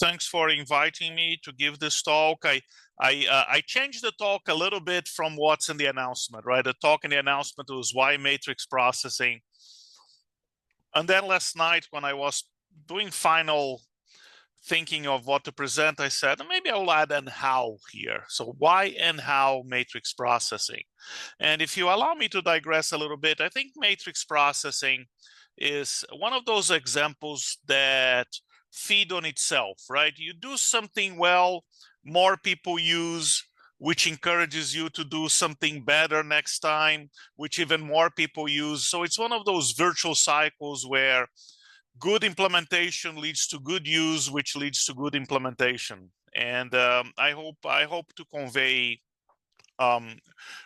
Thanks for inviting me to give this talk. I changed the talk a little bit from what's in the announcement, right? The talk in the announcement was why matrix processing. And then last night when I was doing final thinking of what to present, I said, maybe I'll add and how here. So why and how matrix processing? And if you allow me to digress a little bit, I think matrix processing is one of those examples that feed on itself, right? You do something well, more people use, which encourages you to do something better next time, which even more people use. So it's one of those virtual cycles where good implementation leads to good use, which leads to good implementation. And I hope to convey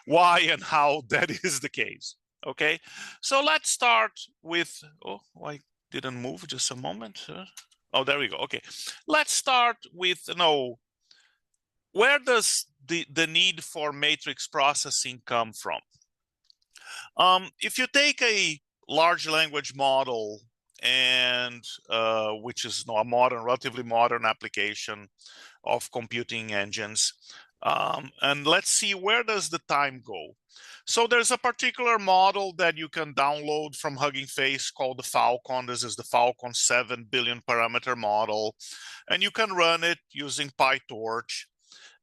why and how that is the case. Okay, so let's start with, oh, I didn't move, just a moment. Oh, there we go. Okay, let's start with, where does the need for matrix processing come from? If you take a large language model, and which is a relatively modern application of computing engines, and let's see, where does the time go? So there's a particular model that you can download from Hugging Face called the Falcon. This is the Falcon 7 billion parameter model, and you can run it using PyTorch.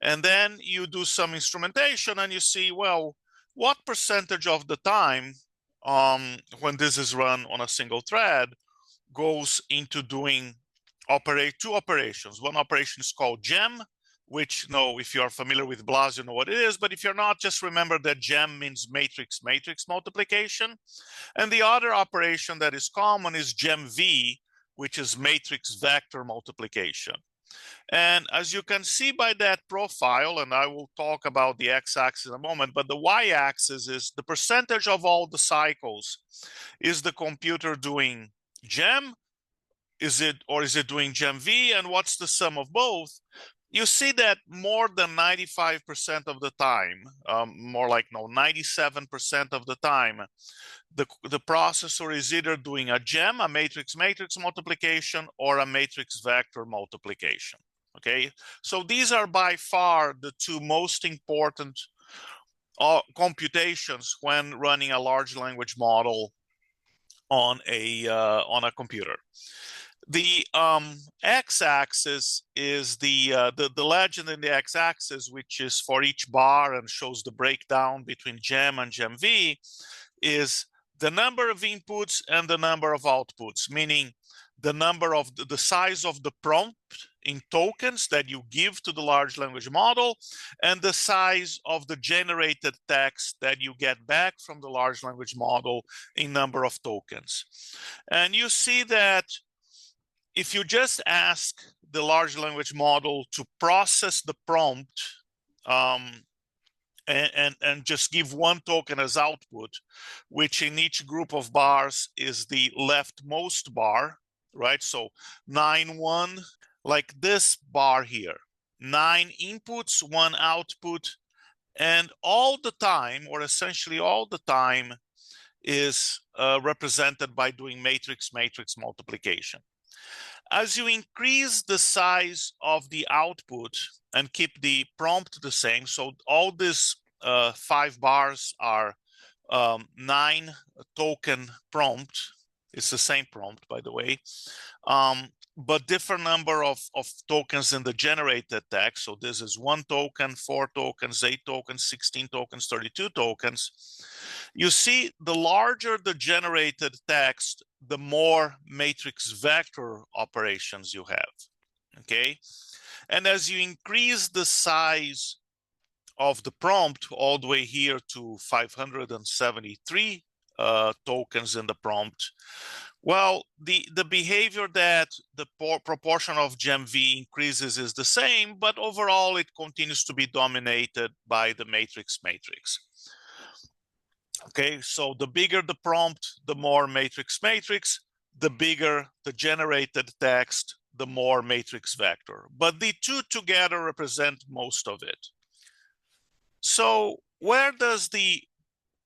And then you do some instrumentation and you see, well, what percentage of the time when this is run on a single thread goes into doing two operations. One operation is called gem, which, if you are familiar with BLAS, you know what it is. But if you're not, just remember that gem means matrix multiplication. And the other operation that is common is GEMV, which is matrix vector multiplication. And as you can see by that profile, and I will talk about the x-axis in a moment, but the y-axis is the percentage of all the cycles. Is the computer doing gem? Is it doing GEMV? And what's the sum of both? You see that more than 95% of the time, more like 97% of the time, the processor is either doing a gem, a matrix multiplication, or a matrix vector multiplication. Okay, so these are by far the two most important computations when running a large language model on a computer. The x-axis is the legend in the x-axis, which is for each bar and shows the breakdown between gem and GEMV, is the number of inputs and the number of outputs, meaning the number of the size of the prompt in tokens that you give to the large language model, and the size of the generated text that you get back from the large language model in number of tokens. And you see that if you just ask the large language model to process the prompt and just give one token as output, which in each group of bars is the leftmost bar, right? So 9, 1, like this bar here, 9 inputs, 1 output, and all the time, or essentially all the time, is represented by doing matrix multiplication. As you increase the size of the output and keep the prompt the same, so all these 5 bars are 9 token prompt. It's the same prompt, by the way, but different number of tokens in the generated text. So this is 1 token, 4 tokens, 8 tokens, 16 tokens, 32 tokens. You see, the larger the generated text, the more matrix vector operations you have, okay? And as you increase the size of the prompt all the way here to 573 tokens in the prompt, well, the behavior that the proportion of GEMV increases is the same, but overall it continues to be dominated by the matrix. Okay, so the bigger the prompt, the more matrix. The bigger the generated text, the more matrix vector. But the two together represent most of it. So where does the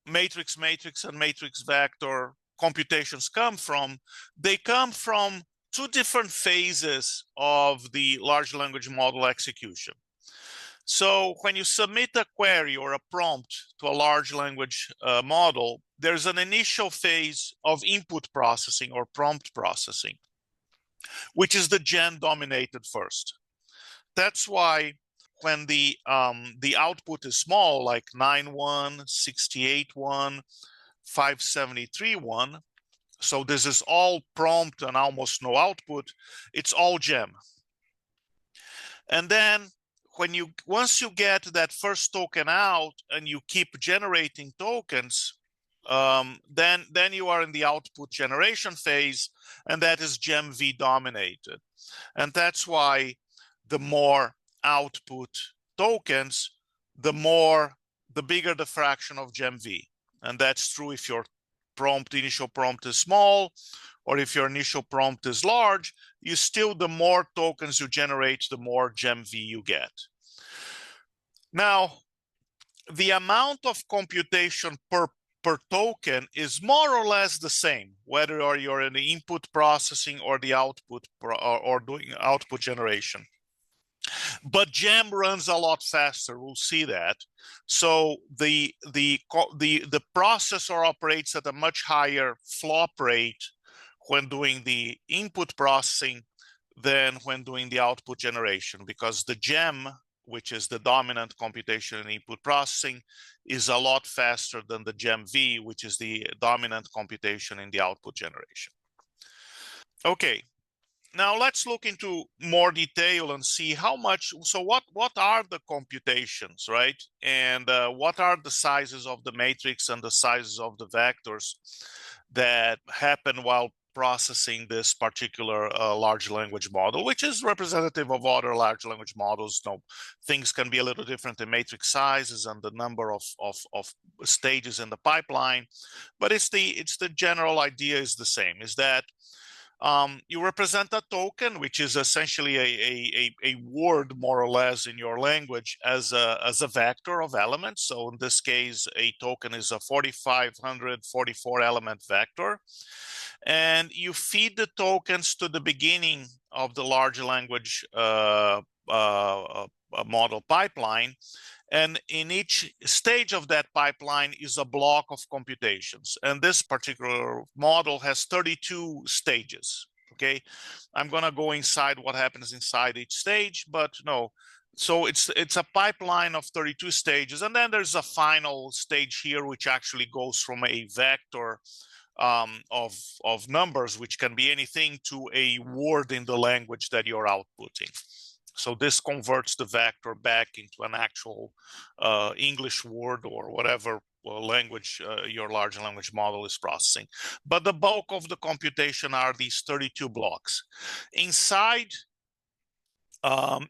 matrix and matrix vector computations come from? They come from two different phases of the large language model execution. So when you submit a query or a prompt to a large language model, there's an initial phase of input processing or prompt processing, which is the gen dominated first. That's why when the output is small, like 9.1, 68.1, 573.1, so this is all prompt and almost no output, it's all gem. And then once you get that first token out and you keep generating tokens, then you are in the output generation phase, and that is gem V dominated. And that's why the more output tokens, the bigger the fraction of gem V. And that's true if your initial prompt is small, or if your initial prompt is large, the more tokens you generate, the more gem V you get. Now, the amount of computation per token is more or less the same, whether you're in the input processing or the output or doing output generation. But gem runs a lot faster. We'll see that. So the processor operates at a much higher flop rate when doing the input processing than when doing the output generation, because the gem, which is the dominant computation in input processing, is a lot faster than the gem V, which is the dominant computation in the output generation. Okay, now let's look into more detail and see how much. So what are the computations, right? And what are the sizes of the matrix and the sizes of the vectors that happen while processing this particular large language model, which is representative of other large language models. Things can be a little different in matrix sizes and the number of stages in the pipeline, but it's the general idea is the same, is that you represent a token, which is essentially a word, more or less, in your language as a vector of elements. So in this case, a token is a 4,544 element vector. And you feed the tokens to the beginning of the large language model pipeline. And in each stage of that pipeline is a block of computations. And this particular model has 32 stages, okay? I'm gonna go inside what happens inside each stage, but no. So it's a pipeline of 32 stages. And then there's a final stage here, which actually goes from a vector of numbers, which can be anything, to a word in the language that you're outputting. So this converts the vector back into an actual English word or whatever language your large language model is processing. But the bulk of the computation are these 32 blocks. Inside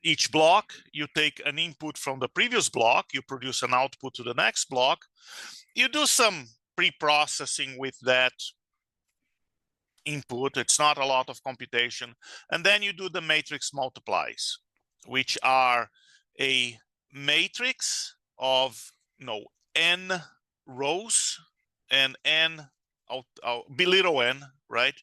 each block, you take an input from the previous block, you produce an output to the next block, you do some pre-processing with that input. It's not a lot of computation. And then you do the matrix multiplies, which are a matrix of n rows and n, be little n, right?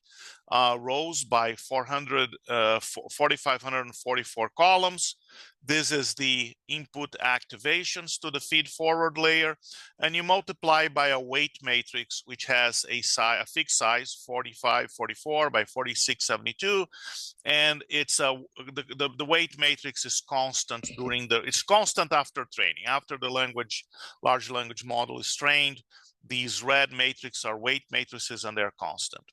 Rows by 4,544 columns. This is the input activations to the feed forward layer, and you multiply by a weight matrix, which has a fixed size, 4,544 by 4,672, and it's the weight matrix is constant it's constant after training. After the large language model is trained, these red matrices are weight matrices and they're constant.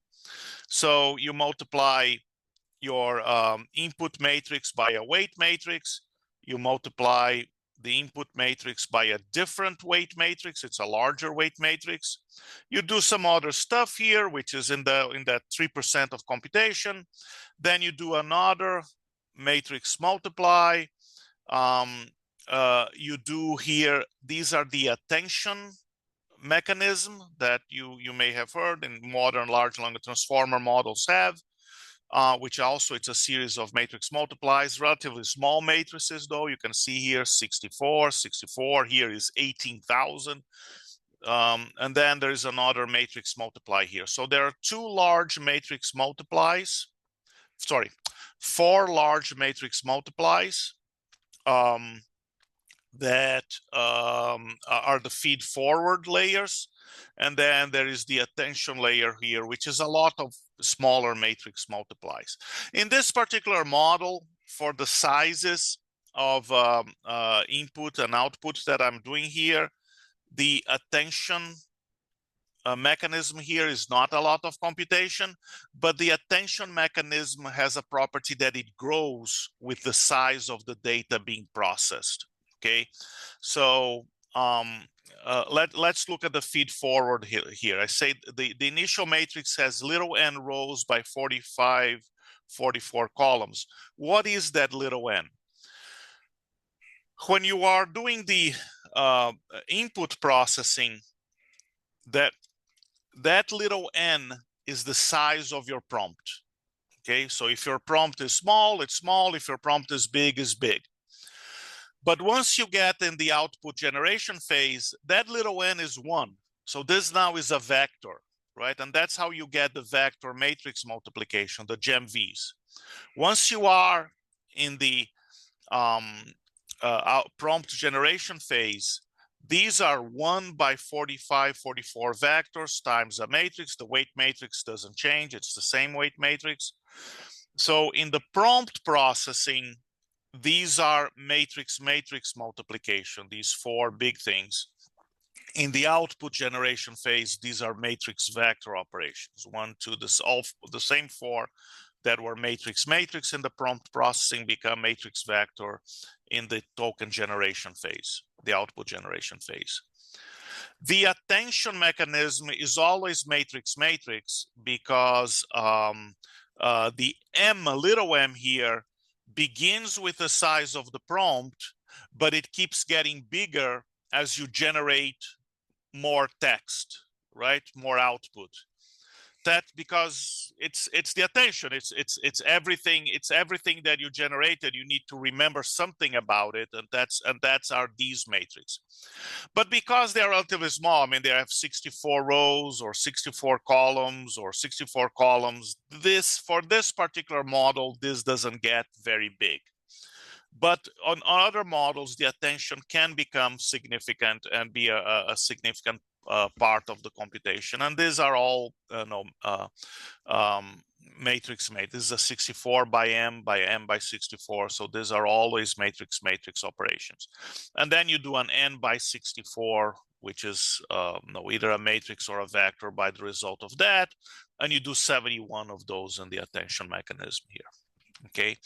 So you multiply your input matrix by a weight matrix, you multiply the input matrix by a different weight matrix, it's a larger weight matrix. You do some other stuff here, which is in that 3% of computation. Then you do another matrix multiply. You do here, these are the attention mechanism that you may have heard in modern large language transformer models have, which also it's a series of matrix multiplies, relatively small matrices though. You can see here 64, here is 18,000. And then there's another matrix multiply here. So there are two large matrix multiplies sorry, 4 large matrix multiplies that are the feed forward layers. And then there is the attention layer here, which is a lot of smaller matrix multiplies. In this particular model, for the sizes of input and output that I'm doing here, the attention mechanism here is not a lot of computation, but the attention mechanism has a property that it grows with the size of the data being processed. Okay, so let's look at the feed forward here. I say the initial matrix has little n rows by 45, 44 columns. What is that little n? When you are doing the input processing, that little n is the size of your prompt. Okay, so if your prompt is small, it's small. If your prompt is big, it's big. But once you get in the output generation phase, that little n is 1. So this now is a vector, right? And that's how you get the vector matrix multiplication, the GEMVs. Once you are in the prompt generation phase, these are 1 by 45, 44 vectors times a matrix. The weight matrix doesn't change. It's the same weight matrix. So in the prompt processing, these are matrix multiplication, these 4 big things. In the output generation phase, these are matrix vector operations. 1, 2, all the same 4 that were matrix in the prompt processing become matrix vector in the token generation phase, the output generation phase. The attention mechanism is always matrix because the m, little m here, begins with the size of the prompt, but it keeps getting bigger as you generate more text, right? More output. That because it's the attention, it's everything that you generated. You need to remember something about it, and that's our these matrix. But because they're relatively small, I mean they have 64 rows or 64 columns or 64 columns. For this particular model, this doesn't get very big. But on other models, the attention can become significant and be a significant part of the computation. And these are all matrix. This is a 64 by m by 64. So these are always matrix operations. And then you do an n by 64, which is either a matrix or a vector by the result of that. And you do 71 of those in the attention mechanism here. Okay.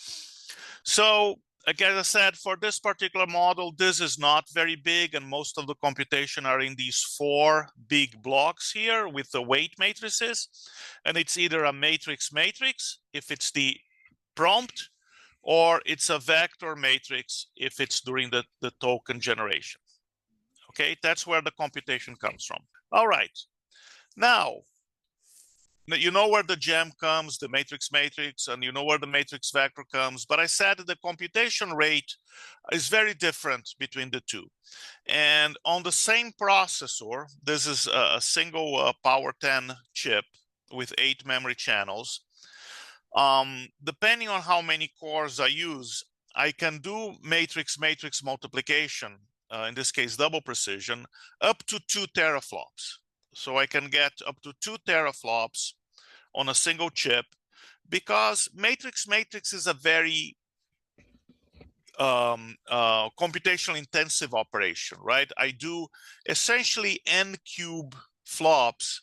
So again, as I said, for this particular model, this is not very big, and most of the computation are in these 4 big blocks here with the weight matrices. And it's either a matrix if it's the prompt, or it's a vector matrix if it's during the token generation. Okay, that's where the computation comes from. All right, now, you know where the gem comes, the matrix, and you know where the matrix vector comes. But I said that the computation rate is very different between the two. And on the same processor, this is a single Power 10 chip with 8 memory channels. Depending on how many cores I use, I can do matrix multiplication, in this case, double precision, up to 2 teraflops. So I can get up to 2 teraflops on a single chip, because matrix is a very computational intensive operation, right? I do essentially n cube flops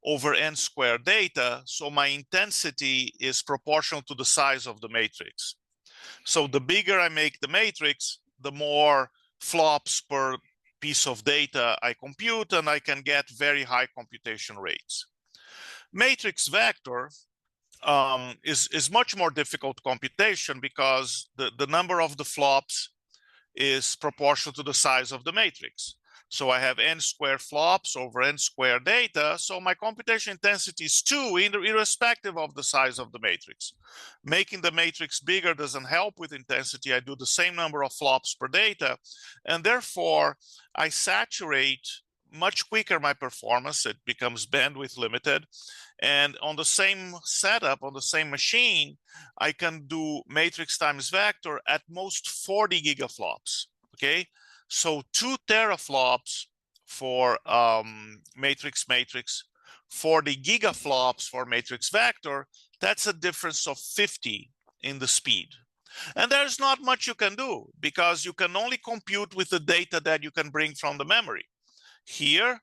over n squared data, so my intensity is proportional to the size of the matrix. So the bigger I make the matrix, the more flops per piece of data I compute, and I can get very high computation rates. Matrix vector is much more difficult computation because the number of the flops is proportional to the size of the matrix. So I have n squared flops over n squared data, so my computation intensity is 2 irrespective of the size of the matrix. Making the matrix bigger doesn't help with intensity. I do the same number of flops per data, and therefore I saturate much quicker my performance. It becomes bandwidth limited. And on the same setup, on the same machine, I can do matrix times vector at most 40 gigaflops, okay? So 2 teraflops for matrix, 40 gigaflops for matrix vector, that's a difference of 50 in the speed. And there's not much you can do because you can only compute with the data that you can bring from the memory. Here,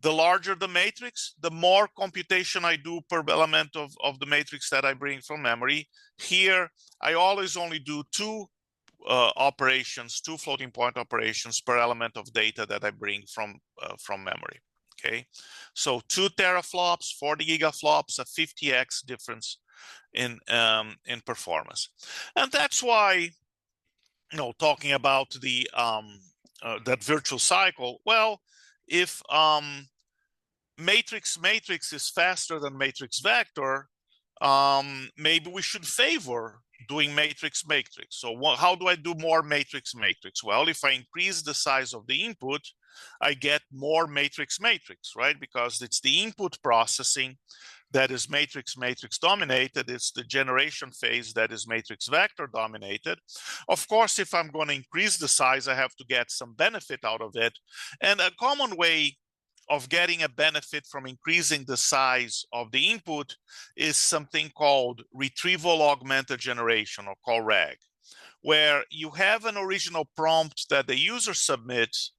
the larger the matrix, the more computation I do per element of the matrix that I bring from memory. Here, I always only do 2 operations, 2 floating point operations per element of data that I bring from memory. Okay, so 2 teraflops, 40 gigaflops, a 50x difference in performance, and that's why, talking about the that virtual cycle. Well, if matrix is faster than matrix vector, maybe we should favor doing matrix. So how do I do more matrix? Well, if I increase the size of the input, I get more matrix, right? Because it's the input processing that is matrix dominated. It's the generation phase that is matrix vector dominated. Of course, if I'm going to increase the size, I have to get some benefit out of it. And a common way of getting a benefit from increasing the size of the input is something called retrieval augmented generation, or called RAG, where you have an original prompt that the user submits,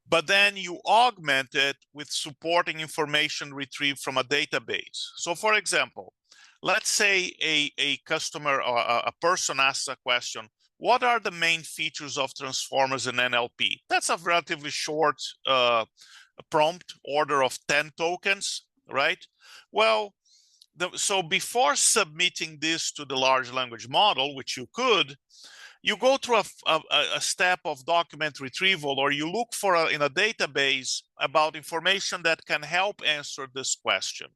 but then you augment it with supporting information retrieved from a database. So for example, let's say a customer or a person asks a question, what are the main features of transformers in NLP? That's a relatively short prompt, order of 10 tokens, right? Well, so before submitting this to the large language model, which you could, you go through a step of document retrieval, or you look for in a database about information that can help answer this question.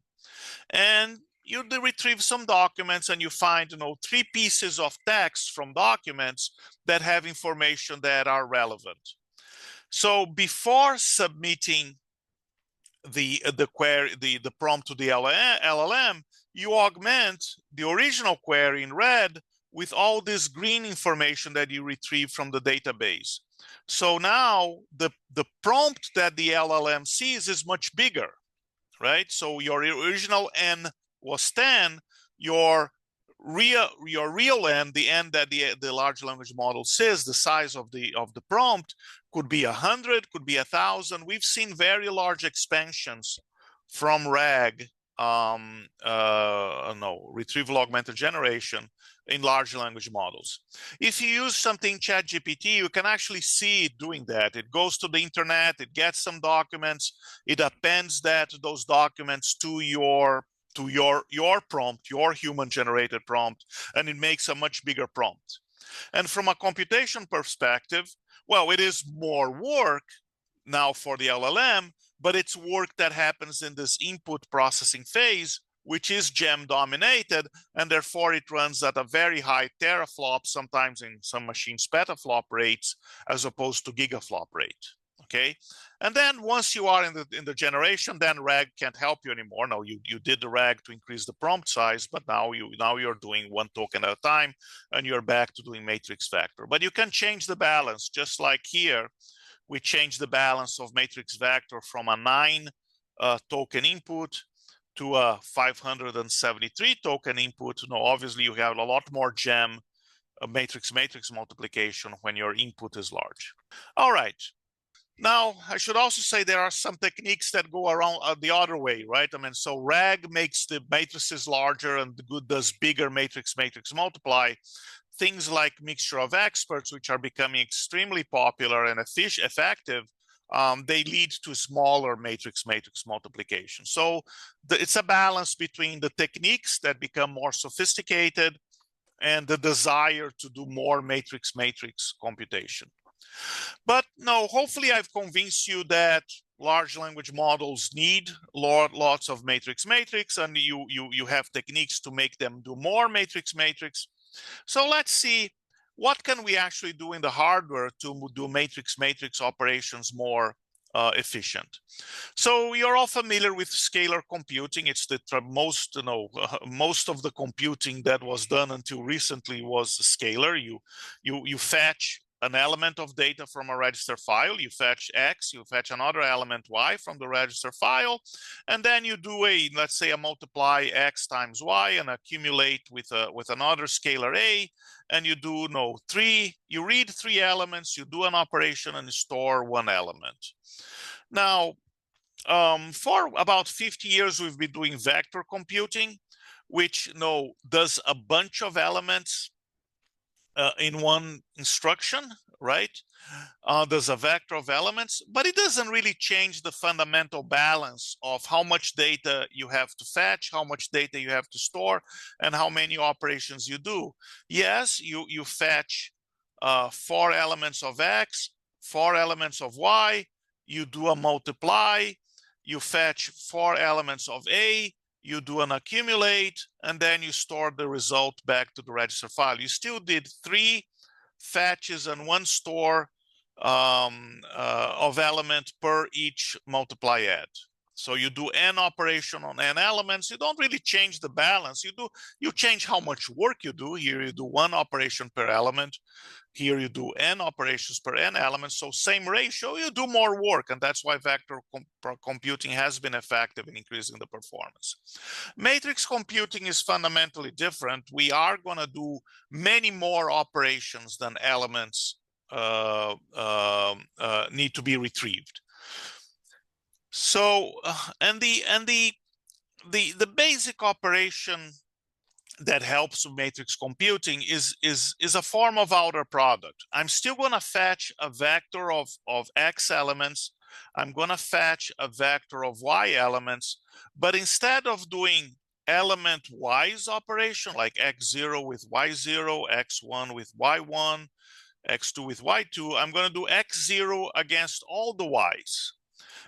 And you retrieve some documents and you find 3 pieces of text from documents that have information that are relevant. So before submitting the query, the prompt to the LLM, you augment the original query in red with all this green information that you retrieve from the database. So now the prompt that the LLM sees is much bigger, right? So your original N was 10, your real N, the N that the large language model says, the size of the prompt, could be 100, could be 1,000. We've seen very large expansions from RAG, retrieval augmented generation in large language models. If you use something ChatGPT, you can actually see it doing that. It goes to the internet, it gets some documents, it appends those documents to your prompt, your human generated prompt, and it makes a much bigger prompt. And from a computation perspective, well, it is more work now for the LLM, but it's work that happens in this input processing phase, which is gem dominated, and therefore it runs at a very high teraflop, sometimes in some machines petaflop rates, as opposed to gigaflop rate. Okay, and then once you are in the generation, then RAG can't help you anymore. No, you did the RAG to increase the prompt size, but now you're doing 1 token at a time, and you're back to doing matrix vector. But you can change the balance, just like here. We change the balance of matrix vector from a 9 token input to a 573 token input. Now, obviously, you have a lot more gem matrix multiplication when your input is large. All right. Now, I should also say there are some techniques that go around the other way, right? I mean, so RAG makes the matrices larger and does bigger matrix multiply. Things like mixture of experts, which are becoming extremely popular and effective, they lead to smaller matrix multiplication. So it's a balance between the techniques that become more sophisticated and the desire to do more matrix computation. But no, hopefully I've convinced you that large language models need lots of matrix, and you have techniques to make them do more matrix. So let's see, what can we actually do in the hardware to do matrix operations more efficient. So you're all familiar with scalar computing. It's the most, most of the computing that was done until recently was scalar. You fetch an element of data from a register file, you fetch X, you fetch another element Y from the register file, and then you do let's say a multiply X times Y and accumulate with another scalar A, and you do you read 3 elements, you do an operation and store 1 element. Now, for about 50 years, we've been doing vector computing, which does a bunch of elements in one instruction, right? There's a vector of elements, but it doesn't really change the fundamental balance of how much data you have to fetch, how much data you have to store, and how many operations you do. Yes, you fetch 4 elements of X, 4 elements of Y, you do a multiply, you fetch 4 elements of A, you do an accumulate, and then you store the result back to the register file. You still did 3 fetches and 1 store of element per each multiply add. So you do n operation on n elements. You don't really change the balance. You change how much work you do. Here you do 1 operation per element. Here you do n operations per n elements. So same ratio, you do more work, and that's why vector computing has been effective in increasing the performance. Matrix computing is fundamentally different. We are going to do many more operations than elements need to be retrieved. So, and the basic operation that helps with matrix computing is a form of outer product. I'm still going to fetch a vector of X elements. I'm going to fetch a vector of Y elements, but instead of doing element Y's operation, like X0 with Y0, X1 with Y1, X2 with Y2, I'm going to do X0 against all the Y's,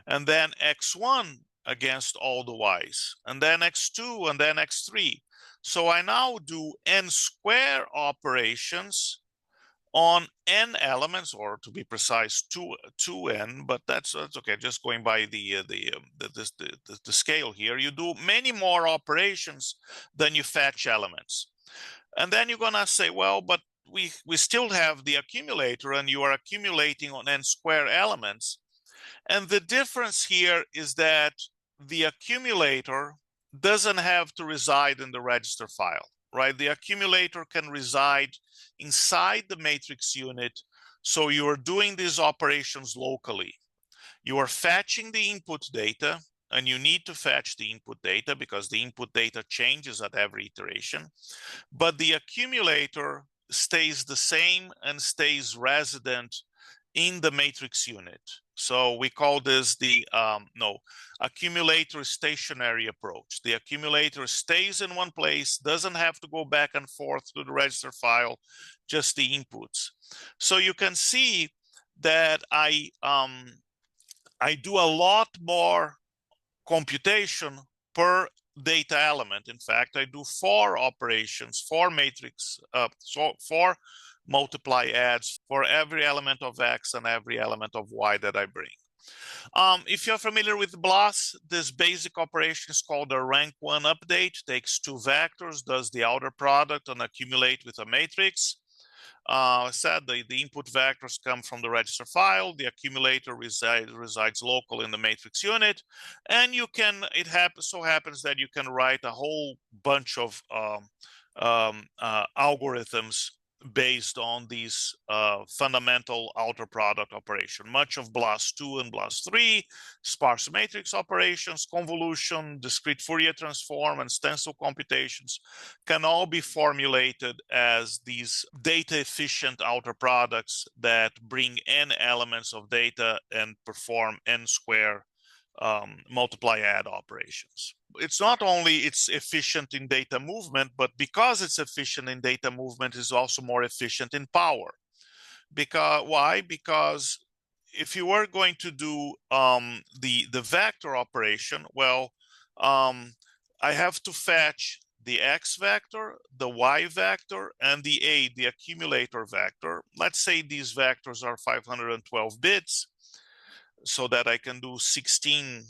and then X1 against all the Y's, and then X2, and then X3. So I now do n square operations on n elements, or to be precise, 2n, but that's okay. Just going by the scale here, you do many more operations than you fetch elements, and then you're gonna say, well, but we still have the accumulator, and you are accumulating on n square elements, and the difference here is that the accumulator doesn't have to reside in the register file, right? The accumulator can reside inside the matrix unit. So you are doing these operations locally. You are fetching the input data, and you need to fetch the input data because the input data changes at every iteration. But the accumulator stays the same and stays resident in the matrix unit. So we call this the accumulator stationary approach. The accumulator stays in one place, doesn't have to go back and forth to the register file, just the inputs. So you can see that I do a lot more computation per data element. In fact, I do 4 operations, 4 matrix, 4 multiply adds for every element of X and every element of Y that I bring. If you're familiar with BLAS, this basic operation is called a rank 1 update. Takes 2 vectors, does the outer product, and accumulate with a matrix. Said the input vectors come from the register file. The accumulator resides local in the matrix unit, and you can. So happens that you can write a whole bunch of algorithms based on these fundamental outer product operation. Much of BLAS2 and BLAS3, sparse matrix operations, convolution, discrete Fourier transform, and stencil computations can all be formulated as these data efficient outer products that bring n elements of data and perform n square multiply add operations. It's not only it's efficient in data movement, but because it's efficient in data movement, is also more efficient in power. Why? Because if you were going to do the vector operation, well, I have to fetch the X vector, the Y vector, and the accumulator vector. Let's say these vectors are 512 bits. so that I can do 16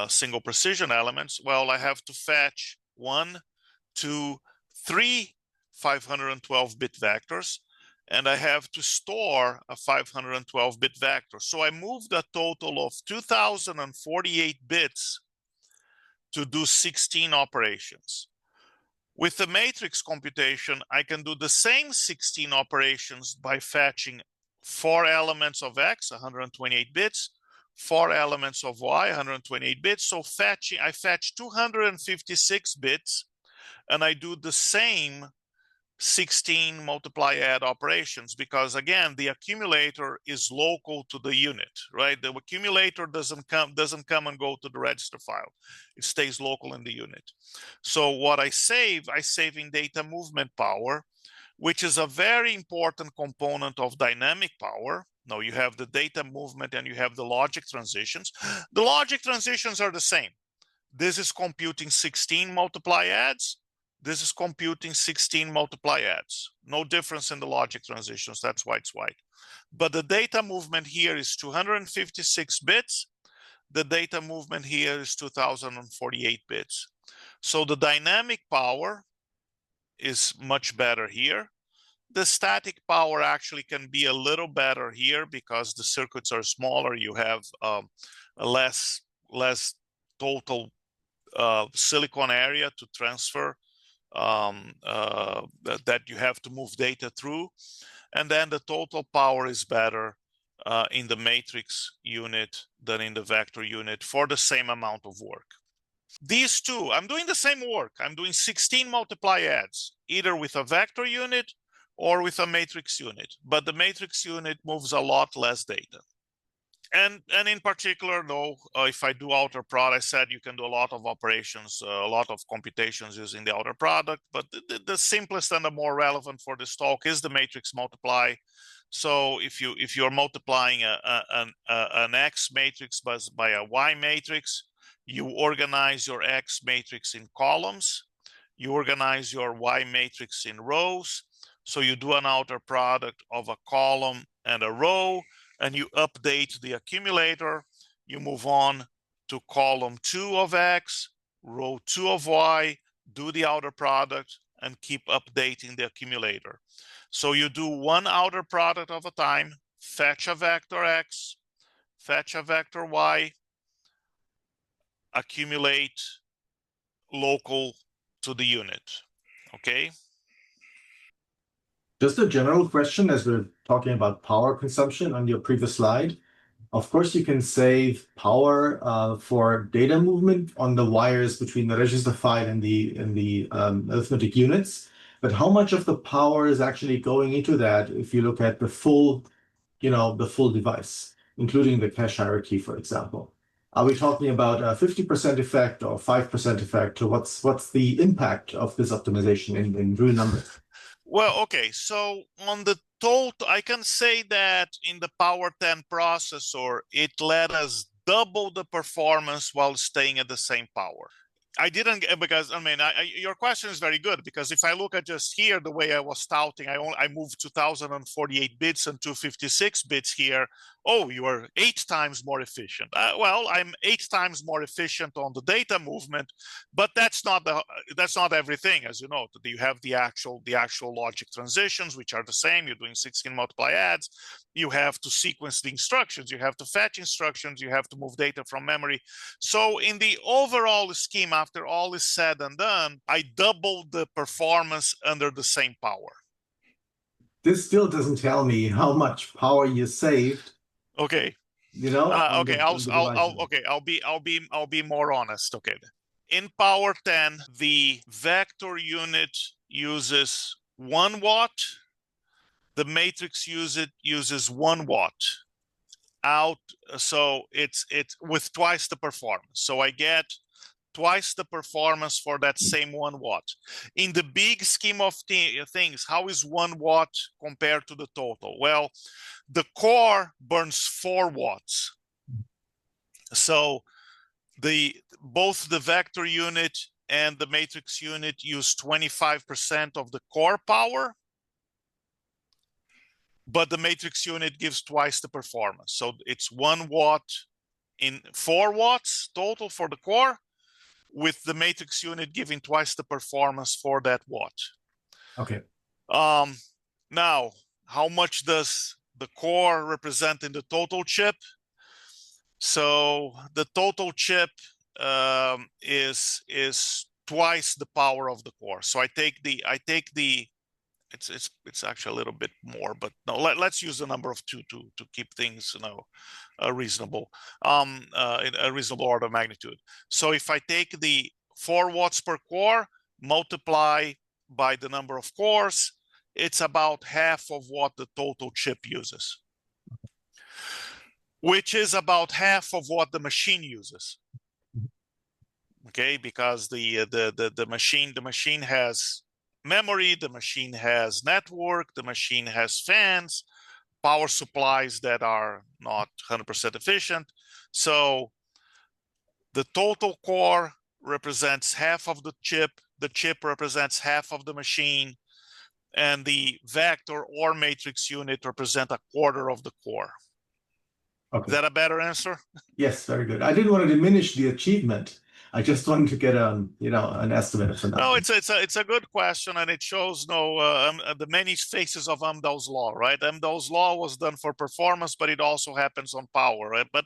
single precision elements, well, I have to fetch 1, 2, 3 512-bit vectors, and I have to store a 512-bit vector. So I moved a total of 2,048 bits to do 16 operations. With the matrix computation, I can do the same 16 operations by fetching 4 elements of X, 128 bits, 4 elements of Y, 128 bits. So I fetch 256 bits, and I do the same 16 multiply add operations, because again, the accumulator is local to the unit, right? The accumulator doesn't come and go to the register file. It stays local in the unit. So what I save in data movement power, which is a very important component of dynamic power. Now you have the data movement and you have the logic transitions. The logic transitions are the same. This is computing 16 multiply adds. This is computing 16 multiply adds. No difference in the logic transitions. That's why it's white. But the data movement here is 256 bits. The data movement here is 2048 bits. So the dynamic power is much better here. The static power actually can be a little better here because the circuits are smaller. You have a less total silicon area to transfer that you have to move data through. And then the total power is better in the matrix unit than in the vector unit for the same amount of work. These two, I'm doing the same work. I'm doing 16 multiply adds, either with a vector unit or with a matrix unit, but the matrix unit moves a lot less data. And in particular, though, if I do outer product, I said you can do a lot of operations, a lot of computations using the outer product, but the simplest and the more relevant for this talk is the matrix multiply. So if you're multiplying an X matrix by a Y matrix, you organize your X matrix in columns, you organize your Y matrix in rows. So you do an outer product of a column and a row, and you update the accumulator. You move on to column 2 of X, row 2 of Y, do the outer product, and keep updating the accumulator. So you do one outer product of a time, fetch a vector X, fetch a vector Y, accumulate local to the unit, okay? Just a general question as we're talking about power consumption on your previous slide. Of course, you can save power for data movement on the wires between the register file and the arithmetic units. But how much of the power is actually going into that if you look at the full, the full device, including the cache hierarchy, for example? Are we talking about a 50% effect or 5% effect? Or what's the impact of this optimization in real numbers? Well, okay, so on the total, I can say that in the Power 10 processor, it let us double the performance while staying at the same power. I didn't, because I mean, your question is very good, because if I look at just here, the way I was touting, I moved 2048 bits and 256 bits here. Oh, you are 8 times more efficient. Well, I'm 8 times more efficient on the data movement, but that's not everything. As you know, you have the actual logic transitions, which are the same. You're doing 16 multiply adds. You have to sequence the instructions. You have to fetch instructions. You have to move data from memory. So in the overall scheme, after all is said and done, I doubled the performance under the same power. This still doesn't tell me how much power you saved. Okay. Okay, I'll be more honest. Okay. In Power 10, the vector unit uses 1 watt. The matrix uses 1 watt out, so it's with twice the performance. So I get twice the performance for that same 1 watt. In the big scheme of things, how is 1 watt compared to the total? Well, the core burns 4 watts. So both the vector unit and the matrix unit use 25% of the core power. but the matrix unit gives twice the performance. So it's 1 watt in 4 watts total for the core, with the matrix unit giving twice the performance for that watt. Okay. Now, how much does the core represent in the total chip? So the total chip is twice the power of the core. So I take the it's actually a little bit more, but no, let's use the number of 2 to keep things, you know, reasonable, in a reasonable order of magnitude. So if I take the 4 watts per core, multiply by the number of cores, it's about half of what the total chip uses, which is about half of what the machine uses. Okay, because the machine has memory, the machine has network, the machine has fans, power supplies that are not 100% efficient. So the total core represents half of the chip represents half of the machine, and the vector or matrix unit represent a quarter of the core. Okay. Is that a better answer? Yes, very good. I didn't want to diminish the achievement. I just wanted to get an estimate of the number. No, it's a good question, and it shows the many faces of Amdahl's law, right? Amdahl's law was done for performance, but it also happens on power, right? But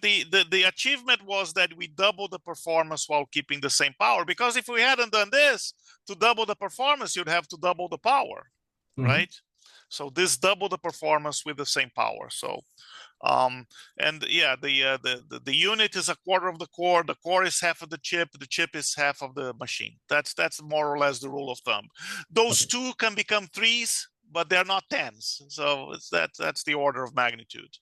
the achievement was that we doubled the performance while keeping the same power. Because if we hadn't done this, to double the performance, you'd have to double the power, right? So this doubled the performance with the same power. So and yeah, the unit is a quarter of the core is half of the chip is half of the machine. That's more or less the rule of thumb. Those two can become 3s, but they're not 10s. So that's the order of magnitude.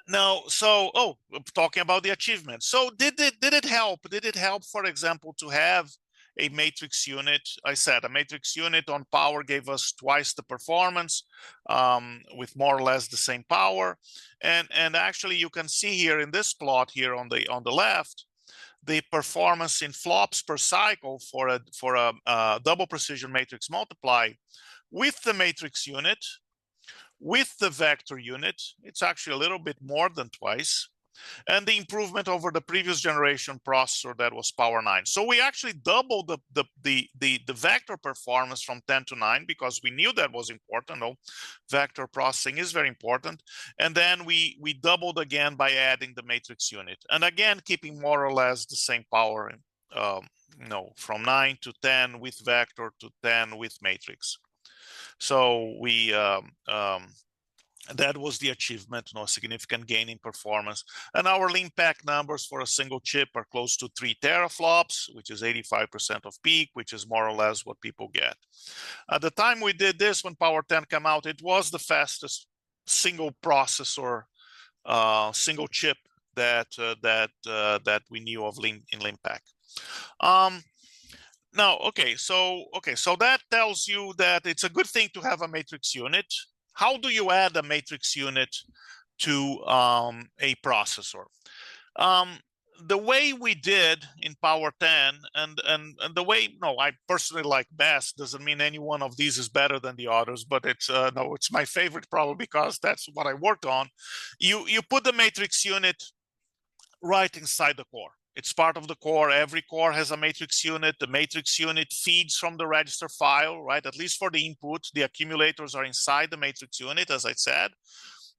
Now, so talking about the achievement. So did it help? Did it help, for example, to have a matrix unit? I said a matrix unit on power gave us twice the performance, with more or less the same power. And actually, you can see here in this plot here on the left, the performance in flops per cycle for a double precision matrix multiply with the matrix unit. With the vector unit, it's actually a little bit more than twice, and the improvement over the previous generation processor that was Power 9. So we actually doubled the vector performance from 10 to 9 because we knew that was important. No, vector processing is very important. And then we doubled again by adding the matrix unit, and again keeping more or less the same power. From 9 to 10 with vector to 10 with matrix. So that was the achievement, significant gain in performance. And our lean pack numbers for a single chip are close to 3 teraflops, which is 85% of peak, which is more or less what people get. At the time we did this, when Power 10 came out, it was the fastest single processor, single chip that we knew of in lean pack. Now, so that tells you that it's a good thing to have a matrix unit. How do you add a matrix unit to a processor? The way we did in Power 10, and the way I personally like best, doesn't mean any one of these is better than the others, but it's my favorite probably because that's what I worked on. You put the matrix unit right inside the core. It's part of the core. Every core has a matrix unit. The matrix unit feeds from the register file, right? At least for the input, the accumulators are inside the matrix unit, as I said.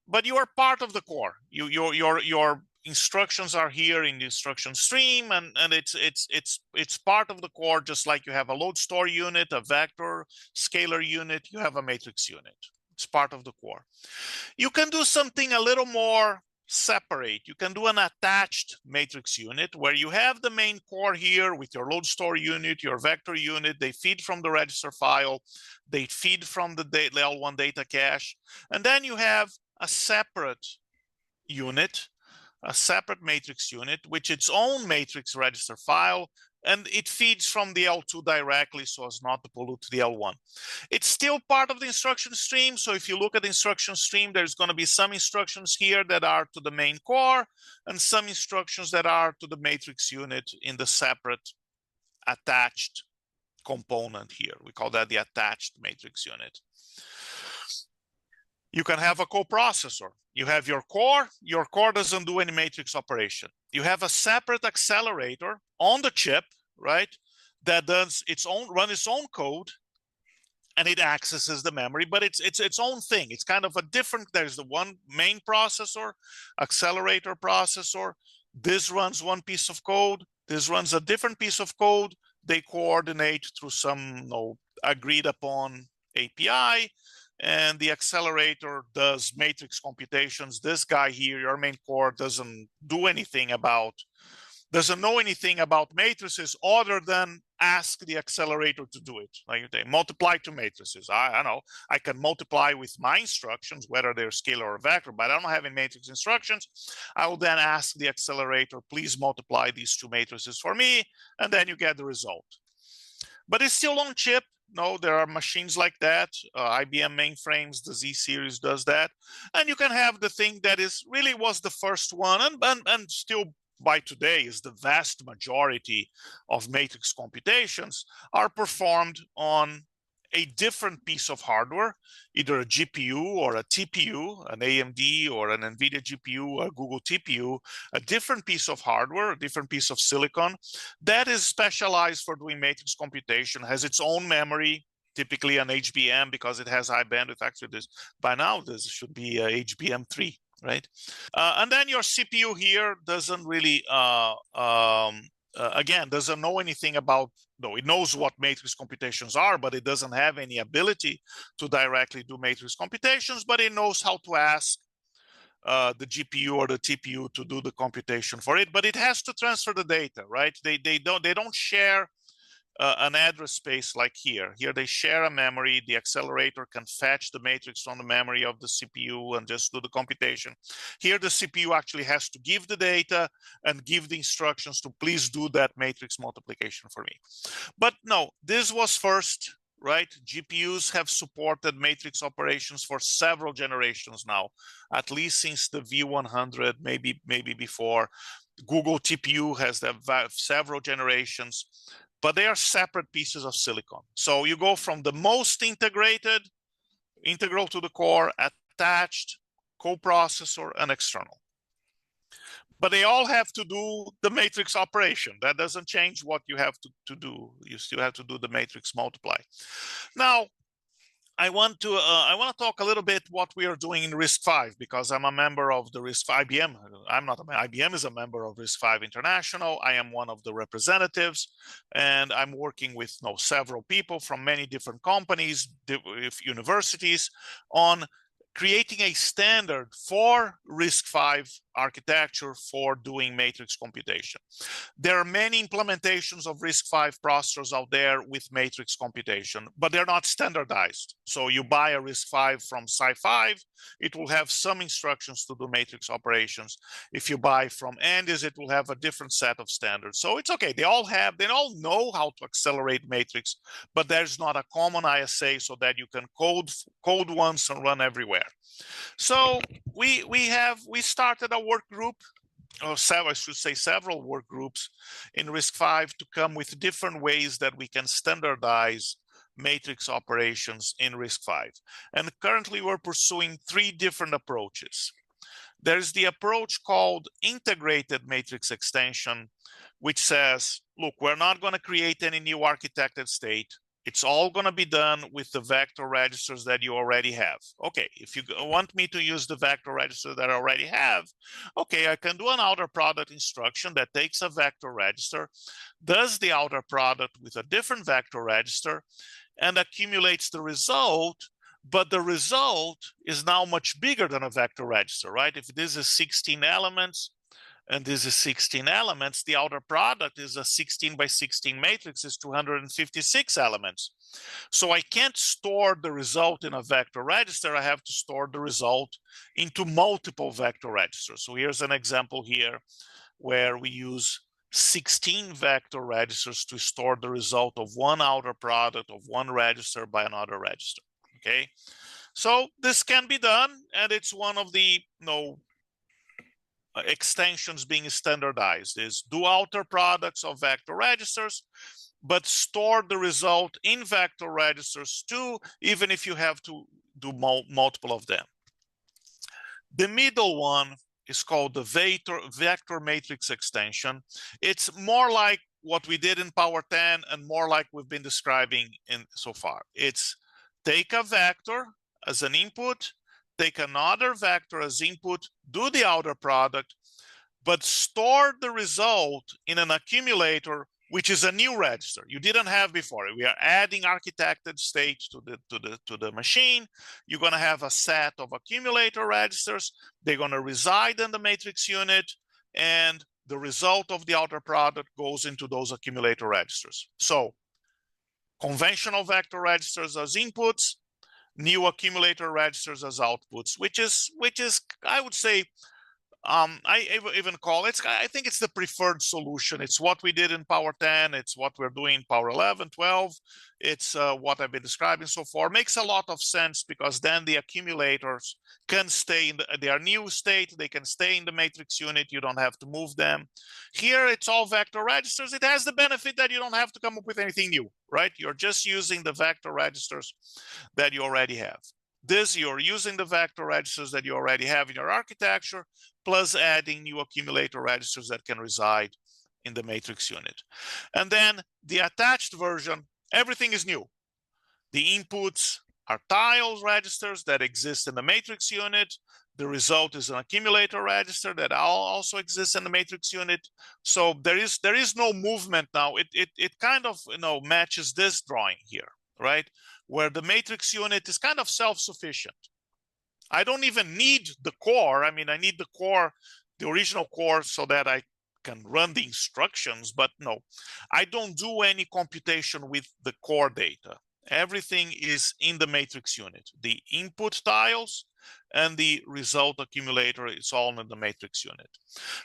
But you are part of the core. Your instructions are here in the instruction stream, and it's part of the core, just like you have a load store unit, a vector scalar unit, you have a matrix unit. It's part of the core. You can do something a little more separate. You can do an attached matrix unit where you have the main core here with your load store unit, your vector unit. They feed from the register file. They feed from the L1 data cache. And then you have a separate unit, a separate matrix unit, with its own matrix register file, and it feeds from the L2 directly so as not to pollute the L1. It's still part of the instruction stream. So if you look at the instruction stream, there's going to be some instructions here that are to the main core and some instructions that are to the matrix unit in the separate attached component here. We call that the attached matrix unit. You can have a coprocessor. You have your core doesn't do any matrix operation. You have a separate accelerator on the chip, right? That does run its own code, and it accesses the memory, but it's its own thing. It's kind of a different, there's the one main processor, accelerator processor. This runs one piece of code, this runs a different piece of code. They coordinate through some agreed upon API, and the accelerator does matrix computations. This guy here, your main core, doesn't know anything about matrices other than ask the accelerator to do it. Like they multiply two matrices. I know I can multiply with my instructions, whether they're scalar or vector, but I don't have any matrix instructions. I will then ask the accelerator, please multiply these two matrices for me, and then you get the result. But it's still on chip. No, there are machines like that. IBM mainframes, the Z series does that. And you can have the thing that really was the first one, and still by today is the vast majority of matrix computations are performed on a different piece of hardware, either a GPU or a TPU, an AMD or an NVIDIA GPU, a Google TPU, a different piece of hardware, a different piece of silicon that is specialized for doing matrix computation, has its own memory, typically an HBM because it has high bandwidth. Actually, by now this should be a HBM3, right? And then your CPU here doesn't really, again, doesn't know anything about, it knows what matrix computations are, but it doesn't have any ability to directly do matrix computations, but it knows how to ask the GPU or the TPU to do the computation for it, but it has to transfer the data, right? They don't share an address space like here. Here they share a memory. The accelerator can fetch the matrix from the memory of the CPU and just do the computation. Here the CPU actually has to give the data and give the instructions to please do that matrix multiplication for me. But no, this was first, right? GPUs have supported matrix operations for several generations now, at least since the V100, maybe before. Google TPU has several generations, but they are separate pieces of silicon. So you go from the most integral to the core, attached, coprocessor, and external. But they all have to do the matrix operation. That doesn't change what you have to do. You still have to do the matrix multiply. Now, I want to talk a little bit what we are doing in RISC-V, because I'm a member of the RISC-V IBM. IBM is a member of RISC-V International. I am one of the representatives, and I'm working with several people from many different companies, universities, on creating a standard for RISC-V architecture for doing matrix computation. There are many implementations of RISC-V processors out there with matrix computation, but they're not standardized. So you buy a RISC-V from Sci5, it will have some instructions to do matrix operations. If you buy from Andes, it will have a different set of standards. So it's okay. They all know how to accelerate matrix, but there's not a common ISA so that you can code once and run everywhere. So we started a work group, or I should say several work groups in RISC-V to come with different ways that we can standardize matrix operations in RISC-V. And currently we're pursuing 3 different approaches. There's the approach called integrated matrix extension, which says, look, we're not going to create any new architected state. It's all going to be done with the vector registers that you already have. Okay, if you want me to use the vector register that I already have, okay, I can do an outer product instruction that takes a vector register, does the outer product with a different vector register, and accumulates the result, but the result is now much bigger than a vector register, right? If this is 16 elements, and this is 16 elements, the outer product is a 16 by 16 matrix, is 256 elements. So I can't store the result in a vector register. I have to store the result into multiple vector registers. So here's an example here where we use 16 vector registers to store the result of one outer product of one register by another register, okay? So this can be done, and it's one of the extensions being standardized, is do outer products of vector registers, but store the result in vector registers too, even if you have to do multiple of them. The middle one is called the vector matrix extension. It's more like what we did in Power 10 and more like we've been describing in so far. It's take a vector as an input, take another vector as input, do the outer product, but store the result in an accumulator, which is a new register you didn't have before. We are adding architected state to the machine. You're going to have a set of accumulator registers. They're going to reside in the matrix unit, and the result of the outer product goes into those accumulator registers. So conventional vector registers as inputs, new accumulator registers as outputs, which is I would say, I even call it, I think it's the preferred solution. It's what we did in Power 10. It's what we're doing in Power 11, 12. It's what I've been describing so far. Makes a lot of sense because then the accumulators can stay in their new state. They can stay in the matrix unit. You don't have to move them. Here, it's all vector registers. It has the benefit that you don't have to come up with anything new, right? You're just using the vector registers that you already have. This, you're using the vector registers that you already have in your architecture, plus adding new accumulator registers that can reside in the matrix unit. And then the attached version, everything is new. The inputs are tiles registers that exist in the matrix unit. The result is an accumulator register that also exists in the matrix unit. So there is no movement now. It kind of matches this drawing here, right? Where the matrix unit is kind of self-sufficient. I don't even need the core. I mean, I need the core, the original core, so that I can run the instructions, but no, I don't do any computation with the core data. Everything is in the matrix unit. The input tiles and the result accumulator, it's all in the matrix unit.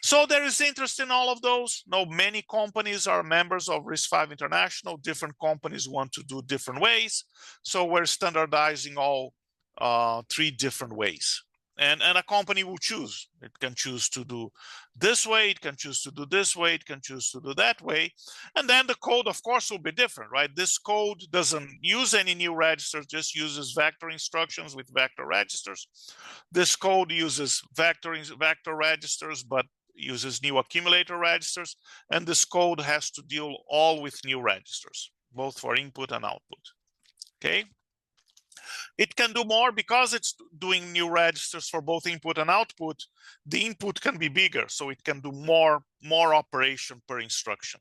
So there is interest in all of those. Now, many companies are members of RISC-V International. Different companies want to do different ways. So we're standardizing all 3 different ways. And a company will choose. It can choose to do this way, it can choose to do this way, it can choose to do that way. And then the code, of course, will be different, right? This code doesn't use any new registers, just uses vector instructions with vector registers. This code uses vector registers, but uses new accumulator registers. And this code has to deal all with new registers, both for input and output, okay? It can do more because it's doing new registers for both input and output. The input can be bigger, so it can do more operation per instruction.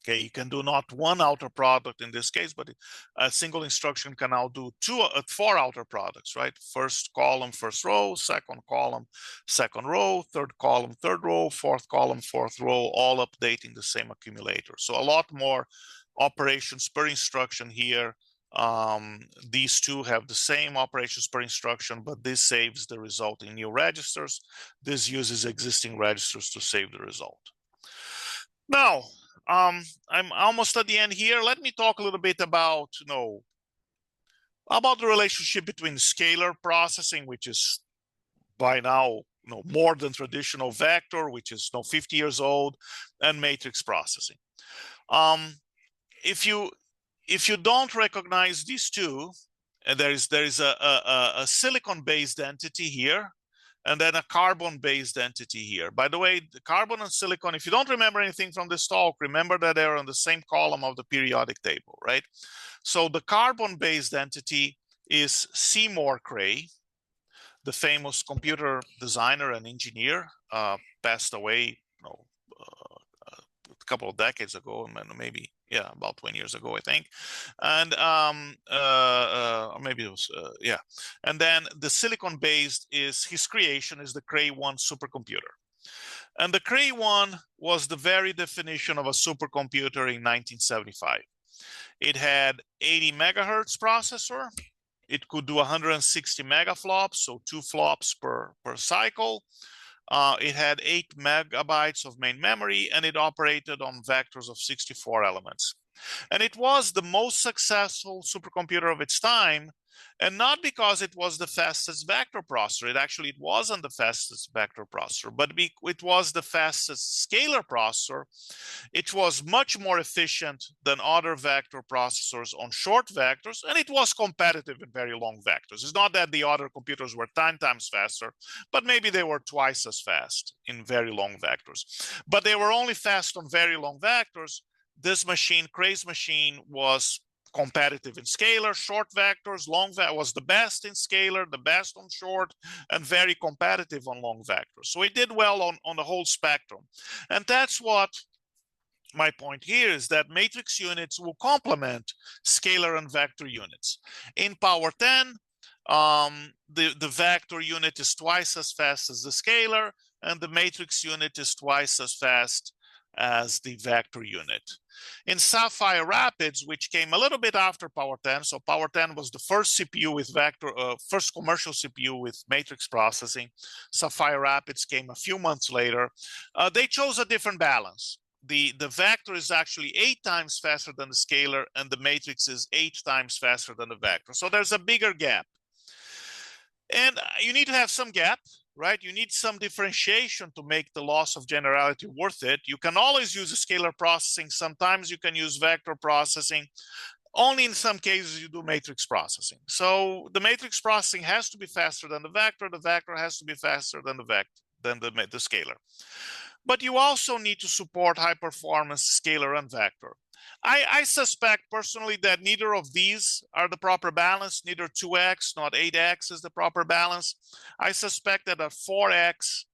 Okay, you can do not one outer product in this case, but a single instruction can now do 4 outer products, right? First column, first row, second column, second row, third column, third row, fourth column, fourth row, all updating the same accumulator. So a lot more operations per instruction here. These two have the same operations per instruction, but this saves the result in new registers. This uses existing registers to save the result. Now, I'm almost at the end here. Let me talk a little bit about, about the relationship between scalar processing, which is by now more than traditional vector, which is 50 years old, and matrix processing. If you don't recognize these two, and there is a silicon-based entity here, and then a carbon-based entity here. By the way, the carbon and silicon, if you don't remember anything from this talk, remember that they're on the same column of the periodic table, right? So the carbon-based entity is Seymour Cray, the famous computer designer and engineer, passed away a couple of decades ago, maybe about 20 years ago, I think. And maybe it was, And then the silicon-based is, his creation is the Cray 1 supercomputer. And the Cray 1 was the very definition of a supercomputer in 1975. It had 80 megahertz processor. It could do 160 megaflops, so 2 flops per cycle. It had 8 megabytes of main memory, and it operated on vectors of 64 elements. And it was the most successful supercomputer of its time And not because it was the fastest vector processor. It wasn't the fastest vector processor, but it was the fastest scalar processor. It was much more efficient than other vector processors on short vectors, and it was competitive in very long vectors. It's not that the other computers were 10 times faster, but maybe they were twice as fast in very long vectors. But they were only fast on very long vectors. This machine, Cray's machine, was competitive in scalar, short vectors, was the best in scalar, the best on short, and very competitive on long vectors. So it did well on the whole spectrum. And that's what my point here is, that matrix units will complement scalar and vector units. In Power 10, the vector unit is twice as fast as the scalar, and the matrix unit is twice as fast as the vector unit. In Sapphire Rapids, which came a little bit after Power 10, so Power 10 was the first CPU with first commercial CPU with matrix processing. Sapphire Rapids came a few months later. They chose a different balance. The vector is actually 8 times faster than the scalar, and the matrix is 8 times faster than the vector. So there's a bigger gap. And you need to have some gap, right? You need some differentiation to make the loss of generality worth it. You can always use scalar processing. Sometimes you can use vector processing. Only in some cases you do matrix processing. So the matrix processing has to be faster than the vector has to be faster than the scalar. But you also need to support high performance scalar and vector. I suspect personally that neither of these are the proper balance. Neither 2x, not 8x is the proper balance. I suspect that a 4x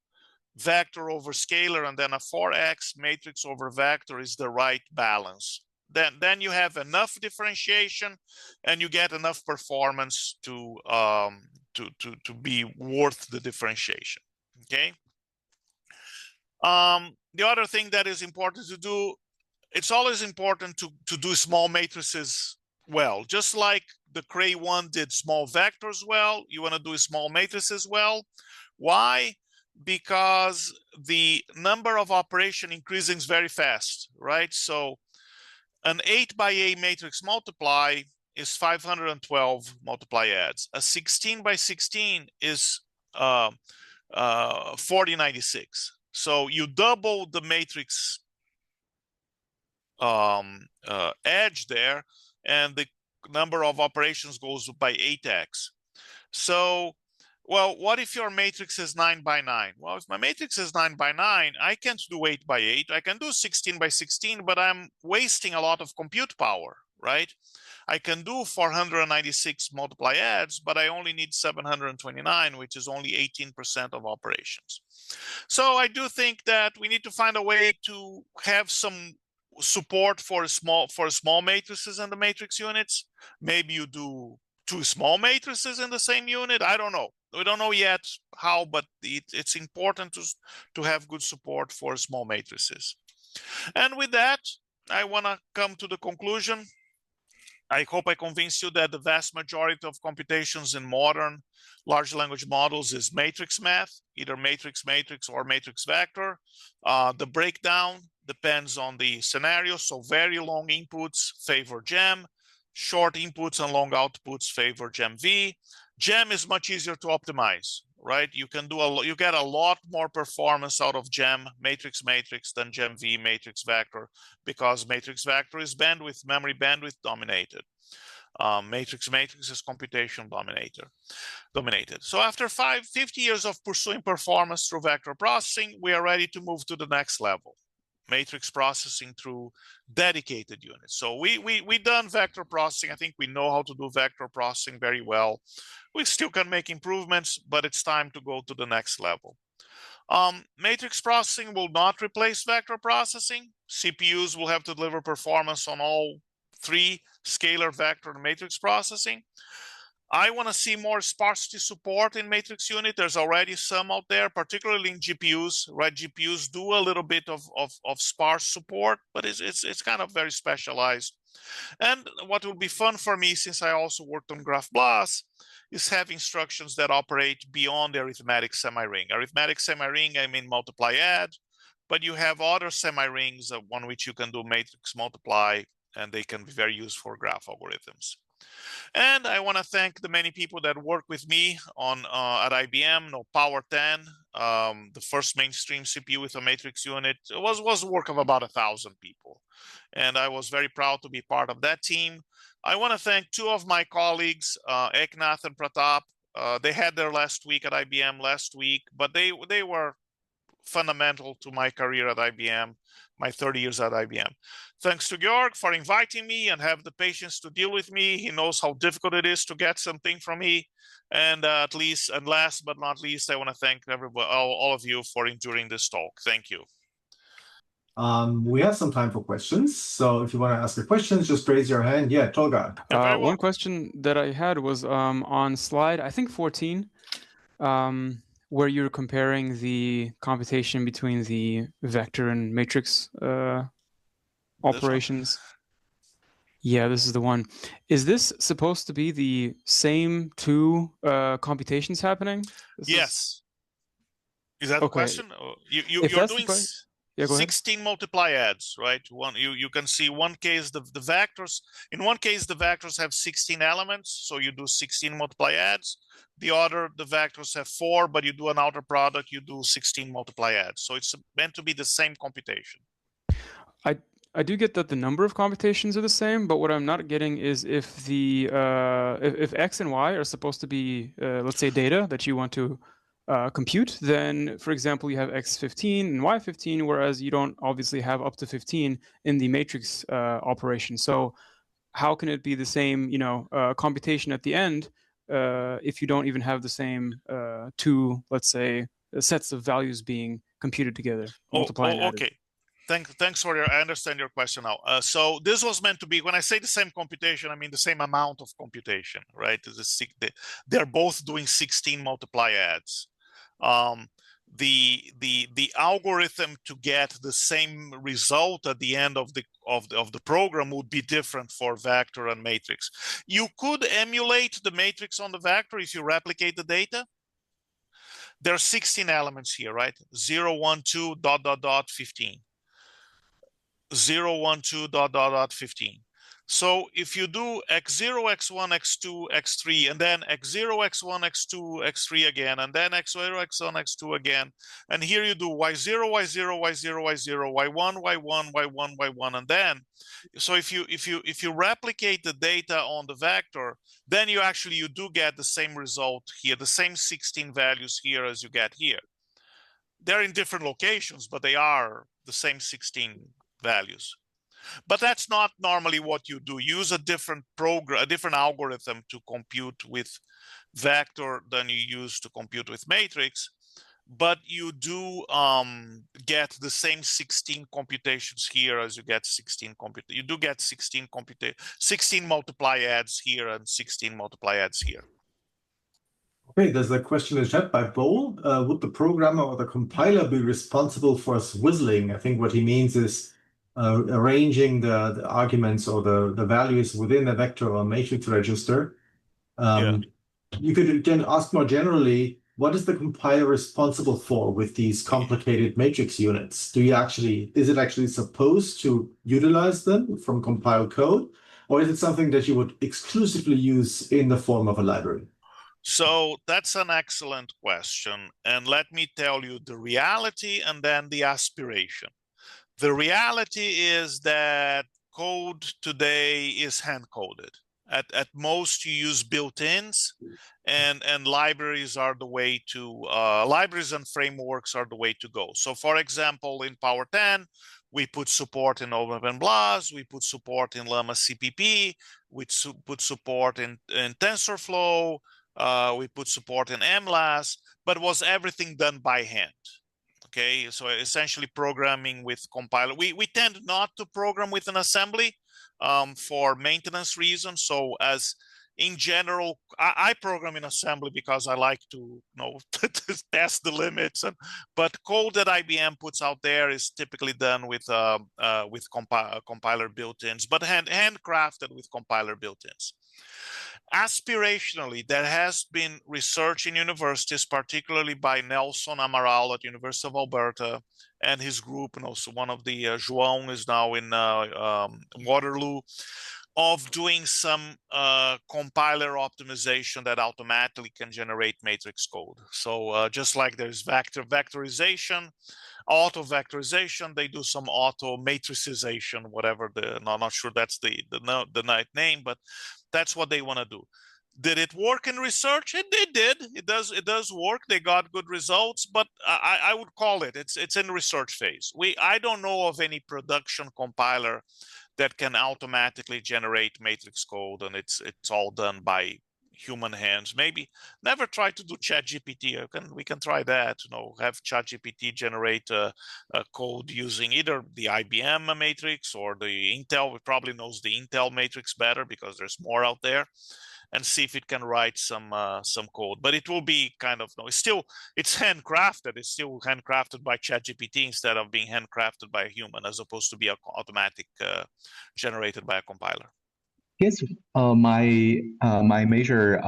vector over scalar and then a 4x matrix over vector is the right balance. Then you have enough differentiation and you get enough performance to be worth the differentiation. Okay. The other thing that is important to do, it's always important to do small matrices well. Just like the Cray one did small vectors well, you want to do small matrices well. Why? Because the number of operation increases very fast, right? So an 8x8 matrix multiply is 512 multiply adds. A 16x16 is 4096. So you double the matrix edge there, and the number of operations goes by 8x. So, well, what if your matrix is 9x9? Well, if my matrix is 9x9, I can't do 8x8. I can do 16x16, but I'm wasting a lot of compute power, right? I can do 496 multiply adds, but I only need 729, which is only 18% of operations. So I do think that we need to find a way to have some support for small matrices in the matrix units. Maybe you do 2 small matrices in the same unit. I don't know. We don't know yet how, but it's important to have good support for small matrices. And with that, I want to come to the conclusion. I hope I convinced you that the vast majority of computations in modern large language models is matrix math, either matrix or matrix vector. The breakdown depends on the scenario. So very long inputs favor GEM, short inputs and long outputs favor GEM-V. GEM is much easier to optimize, right? You can do you get a lot more performance out of GEM matrix than GEM-V matrix vector, because matrix vector is memory bandwidth dominated. Matrix is computation dominated. So after 50 years of pursuing performance through vector processing, we are ready to move to the next level, matrix processing through dedicated units. So we done vector processing. I think we know how to do vector processing very well. We still can make improvements, but it's time to go to the next level. Matrix processing will not replace vector processing. CPUs will have to deliver performance on all 3, scalar, vector, and matrix processing. I want to see more sparsity support in matrix unit. There's already some out there, particularly in GPUs, right? GPUs do a little bit of sparse support, but it's kind of very specialized. And what will be fun for me, since I also worked on Graph BLAS, is have instructions that operate beyond the arithmetic semi-ring. Arithmetic semi-ring, I mean multiply add, but you have other semi-rings on which you can do matrix multiply, and they can be very useful for graph algorithms. And I want to thank the many people that work with me on at IBM. Power 10, the first mainstream CPU with a matrix unit, was work of about 1,000 people, and I was very proud to be part of that team. I want to thank two of my colleagues, Eknath and Pratap. They had their last week at IBM last week, but they were fundamental to my career at IBM, my 30 years at IBM. Thanks to Georg for inviting me and have the patience to deal with me. He knows how difficult it is to get something from me. And last but not least, I want to thank everybody, all of you for enduring this talk. Thank you. We have some time for questions. So if you want to ask a question, just raise your hand. Yeah, Tolga. One question that I had was on slide, I think 14, where you're comparing the computation between the vector and matrix operations. Yeah, this is the one. Is this supposed to be the same two computations happening? Yes. Is that the question? You're doing 16 multiply adds, right? You can see one case the vectors. In one case, the vectors have 16 elements, so you do 16 multiply adds. The other, the vectors have 4, but you do an outer product, you do 16 multiply adds. So it's meant to be the same computation. I do get that the number of computations are the same, but what I'm not getting is if the if X and Y are supposed to be, let's say, data that you want to compute, then, for example, you have X15 and Y15, whereas you don't obviously have up to 15 in the matrix operation. So how can it be the same, computation at the end if you don't even have the same two, let's say, sets of values being computed together, multiplied and added? Okay. Thanks for I understand your question now. So this was meant to be, when I say the same computation, I mean the same amount of computation, right? They're both doing 16 multiply adds. The algorithm to get the same result at the end of the program would be different for vector and matrix. You could emulate the matrix on the vector if you replicate the data. There are 16 elements here, right? 0, 1, 2, ... 15. 0, 1, 2, ... 15. So if you do x0, x1, x2, x3, and then x0, x1, x2, x3 again, and then x0, x1, x2 again, and here you do y0, y0, y0, y0, y1, y1, y1, y1, and then, so if you replicate the data on the vector, then you do get the same result here, the same 16 values here as you get here. They're in different locations, but they are the same 16 values. But that's not normally what you do. Use a different program, a different algorithm to compute with vector than you use to compute with matrix. But you do get the same 16 computations here as you get 16 You do get 16 multiply adds here and 16 multiply adds here. Okay, there's a question in chat by Bo. Would the programmer or the compiler be responsible for swizzling? I think what he means is arranging the arguments or the values within a vector or matrix register. You could again ask more generally, what is the compiler responsible for with these complicated matrix units? Is it actually supposed to utilize them from compiled code, or is it something that you would exclusively use in the form of a library? So that's an excellent question. And let me tell you the reality and then the aspiration. The reality is that code today is hand-coded. At most, you use built-ins, and libraries are the way to, libraries and frameworks are the way to go. So for example, in Power 10, we put support in OpenBLAS, we put support in Llama CPP, we put support in TensorFlow, we put support in MLAS, but was everything done by hand? Okay, so essentially programming with compiler. We tend not to program with an assembly for maintenance reasons. So as in general, I program in assembly because I like to to test the limits. But code that IBM puts out there is typically done with compiler built-ins, but handcrafted with compiler built-ins. Aspirationally, there has been research in universities, particularly by Nelson Amaral at University of Alberta and his group, and also one of the João is now in Waterloo, of doing some compiler optimization that automatically can generate matrix code. So just like there's vectorization, auto vectorization, they do some auto matricization, whatever I'm not sure that's the right name, but that's what they want to do. Did it work in research? It did. It does work. They got good results, but I would call it's in research phase. I don't know of any production compiler that can automatically generate matrix code, and it's all done by human hands. Maybe never try to do ChatGPT. We can try that. Have ChatGPT generate a code using either the IBM matrix or the Intel. It probably knows the Intel matrix better because there's more out there, and see if it can write some code. But it will be kind of it's handcrafted. It's still handcrafted by ChatGPT instead of being handcrafted by a human, as opposed to be automatic generated by a compiler. Yes, my major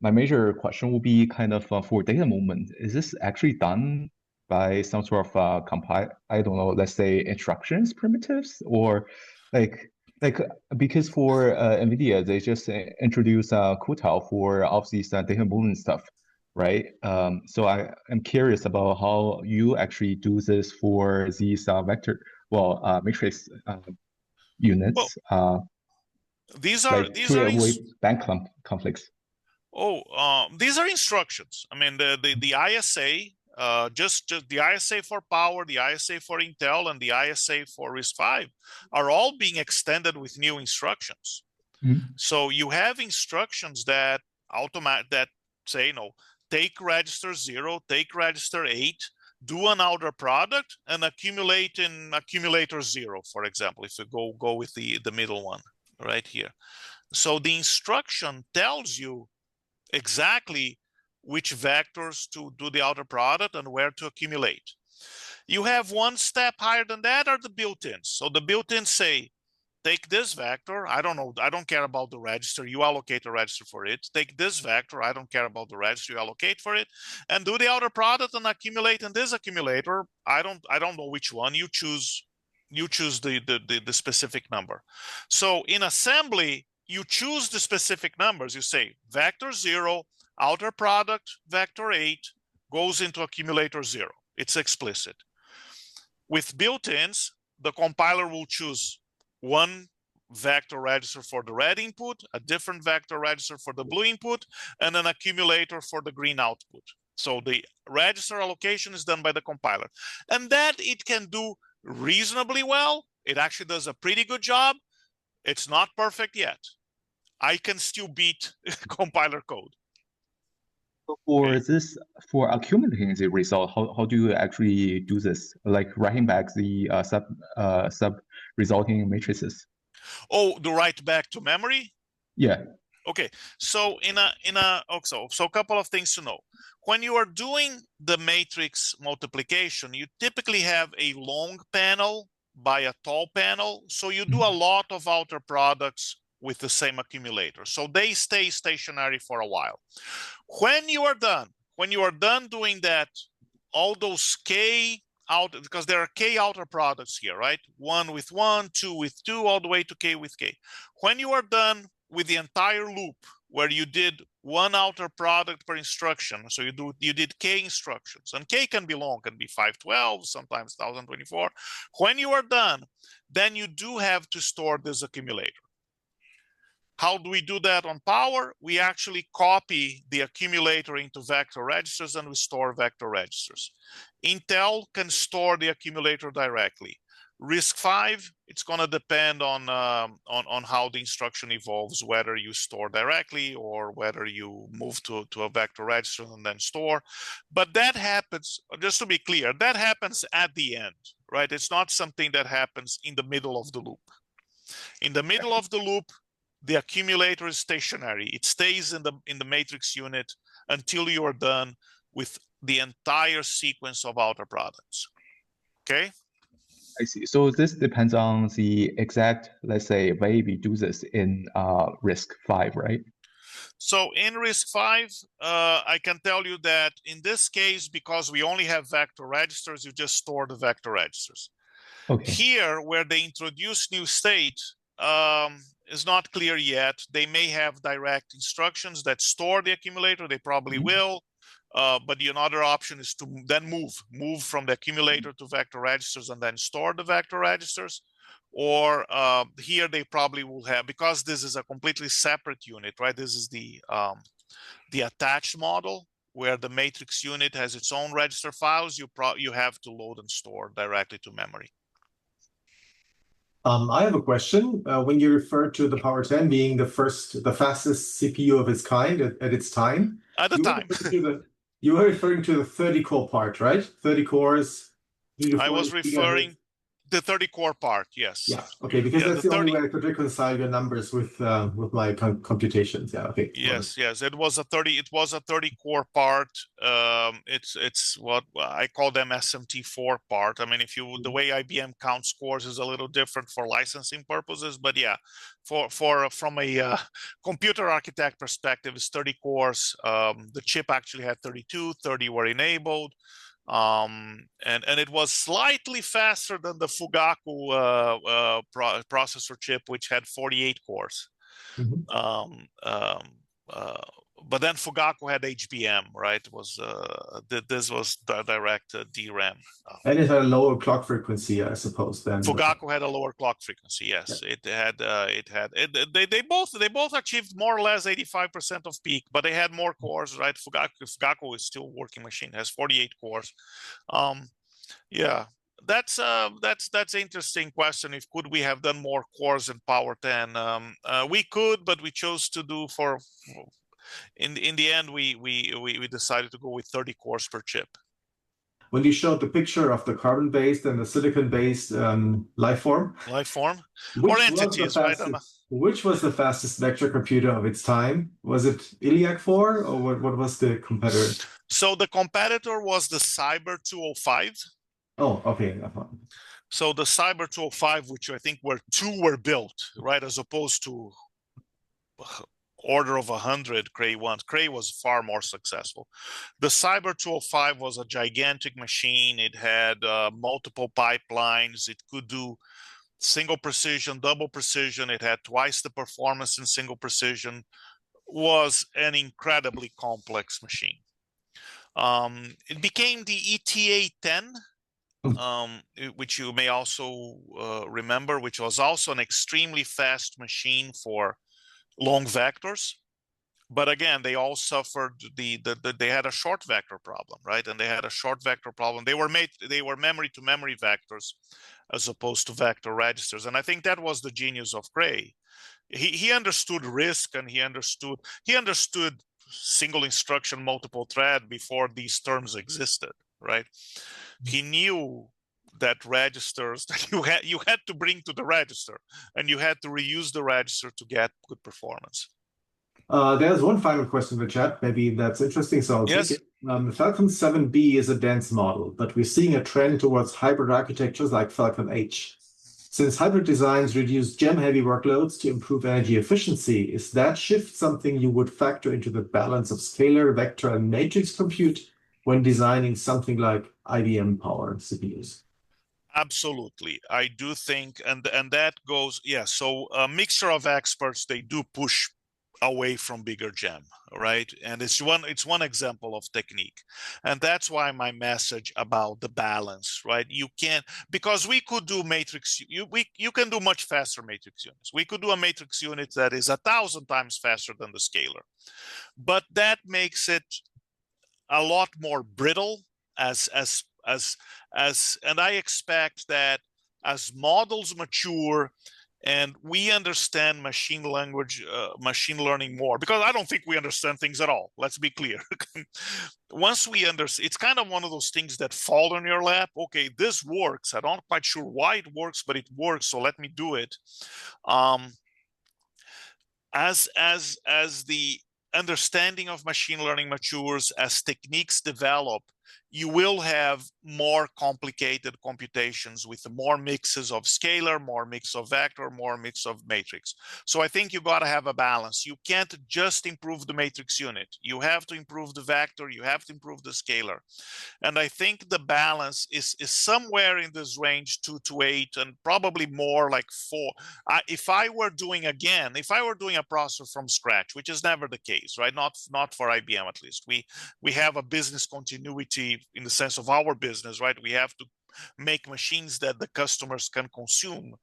my major question will be kind of for data movement. Is this actually done by some sort of compile? I don't know. Let's say instructions primitives, or like because for NVIDIA they just introduce Kutal for all these data movement stuff, right? So I am curious about how you actually do this for these matrix units. These are avoid bank conflicts. These are instructions. I mean, the ISA, just the ISA for Power, the ISA for Intel, and the ISA for RISC-V are all being extended with new instructions. Mm-hmm. So you have instructions that say, take register 0, take register 8, do an outer product, and accumulate in accumulator 0, for example, if you go with the middle one right here. So the instruction tells you exactly which vectors to do the outer product and where to accumulate. You have one step higher than that are the built-ins. So the built-ins say, take this vector. I don't know. I don't care about the register. You allocate a register for it. Take this vector. I don't care about the register. You allocate for it, and do the outer product and accumulate in this accumulator. I don't know which one. You choose the specific number. So in assembly, you choose the specific numbers. You say vector 0, outer product, vector 8, goes into accumulator 0. It's explicit. With built-ins, the compiler will choose one vector register for the red input, a different vector register for the blue input, and an accumulator for the green output. So the register allocation is done by the compiler. And that it can do reasonably well. It actually does a pretty good job. It's not perfect yet. I can still beat compiler code. For this, for accumulating the result, how do you actually do this? Like writing back the sub resulting matrices? Oh, the write back to memory? Yeah. Okay. So so a couple of things to know. When you are doing the matrix multiplication, you typically have a long panel by a tall panel. So you do a lot of outer products with the same accumulator. So they stay stationary for a while. When you are done doing that, all those K out, because there are K outer products here, right? 1 with 1, 2 with 2, all the way to K with K. When you are done with the entire loop, where you did one outer product per instruction, so you did K instructions, and K can be long, can be 512, sometimes 1024. When you are done, then you do have to store this accumulator. How do we do that on Power? We actually copy the accumulator into vector registers and we store vector registers. Intel can store the accumulator directly. RISC-V, it's going to depend on how the instruction evolves, whether you store directly or whether you move to a vector register and then store. But that happens, just to be clear, that happens at the end, right? It's not something that happens in the middle of the loop. In the middle of the loop, the accumulator is stationary. It stays in the matrix unit until you are done with the entire sequence of outer products. Okay? I see. So this depends on the exact, let's say, way we do this in RISC-V, right? So in RISC-V, I can tell you that in this case, because we only have vector registers, you just store the vector registers. Okay. Here, where they introduce new state, is not clear yet. They may have direct instructions that store the accumulator. They probably will. But the another option is to then move from the accumulator to vector registers and then store the vector registers. Or here they probably will have, because this is a completely separate unit, right? This is the attached model where the matrix unit has its own register files. You have to load and store directly to memory. I have a question. When you refer to the Power 10 being the fastest CPU of its kind at its time, At the time, you were referring to the 30-core part, right? 30 cores. I was referring the 30-core part. Yes. Yeah. Okay. Because that's the only way I could reconcile your numbers with my computations. Yeah. Okay. Yes. Yes. It was a 30-core part. It's what I call them SMT4 part. I mean, the way IBM counts cores is a little different for licensing purposes, but yeah, from a computer architect perspective, it's 30 cores. The chip actually had 32. 30 were enabled. And it was slightly faster than the Fugaku processor chip, which had 48 cores. But then Fugaku had HBM, right? This was direct DRAM. And it had a lower clock frequency, I suppose. Then Fugaku had a lower clock frequency. Yes, yeah. They both achieved more or less 85% of peak, but they had more cores, right? Fugaku is still a working machine, has 48 cores. Yeah. That's an interesting question. Could we have done more cores in Power 10? We could, but we chose to do in the end we decided to go with 30 cores per chip. When you showed the picture of the carbon-based and the silicon-based life form, or entities, right? Which was the fastest vector computer of its time? Was it ILIAC 4 or what was the competitor? So the competitor was the Cyber 205. Oh, okay. So the Cyber 205, which I think two were built, right, as opposed to order of 100 Cray ones. Cray was far more successful. The Cyber 205 was a gigantic machine. It had multiple pipelines. It could do single precision, double precision. It had twice the performance in single precision. Was an incredibly complex machine. It became the ETA 10. Which you may also remember, which was also an extremely fast machine for long vectors. But again, they all suffered they had a short vector problem, right? And they had a short vector problem. They were memory to memory vectors as opposed to vector registers. And I think that was the genius of Cray. He understood RISC, and he understood single instruction multiple thread before these terms existed, right? He knew that registers that you had to bring to the register, and you had to reuse the register to get good performance. There's one final question in the chat. Maybe that's interesting. So I'll take it. Falcon 7B is a dense model, but we're seeing a trend towards hybrid architectures like Falcon H. Since hybrid designs reduce gem-heavy workloads to improve energy efficiency, is that shift something you would factor into the balance of scalar, vector, and matrix compute when designing something like IBM Power CPUs? Absolutely. I do think, and that goes, yeah, so a mixture of experts, they do push away from bigger gem, right? And it's one example of technique. And that's why my message about the balance, right? You can't, because we could do matrix, you can do much faster matrix units. We could do a matrix unit that is 1,000 times faster than the scalar. But that makes it a lot more brittle and I expect that as models mature and we understand machine learning more, because I don't think we understand things at all. Let's be clear. Once we understand, it's kind of one of those things that fall on your lap. Okay, this works. I'm not quite sure why it works, but it works. So let me do it. As the understanding of machine learning matures, as techniques develop, you will have more complicated computations with more mixes of scalar, more mix of vector, more mix of matrix. So I think you got to have a balance. You can't just improve the matrix unit. You have to improve the vector, you have to improve the scalar. And I think the balance is somewhere in this range 2 to 8 and probably more like 4. If I were doing a processor from scratch, which is never the case, right? Not for IBM at least. We have a business continuity in the sense of our business, right? We have to make machines that the customers can consume.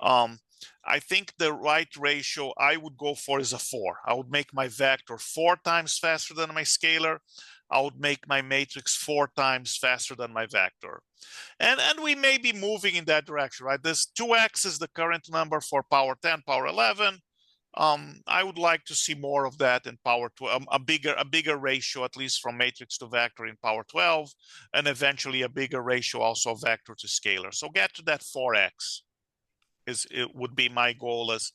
I think the right ratio I would go for is a 4. I would make my vector 4 times faster than my scalar. I would make my matrix 4 times faster than my vector. And we may be moving in that direction, right? This 2x is the current number for power 10, power 11. I would like to see more of that in power 12, a bigger ratio, at least from matrix to vector in power 12, and eventually a bigger ratio also vector to scalar. So get to that 4x. It would be my goal as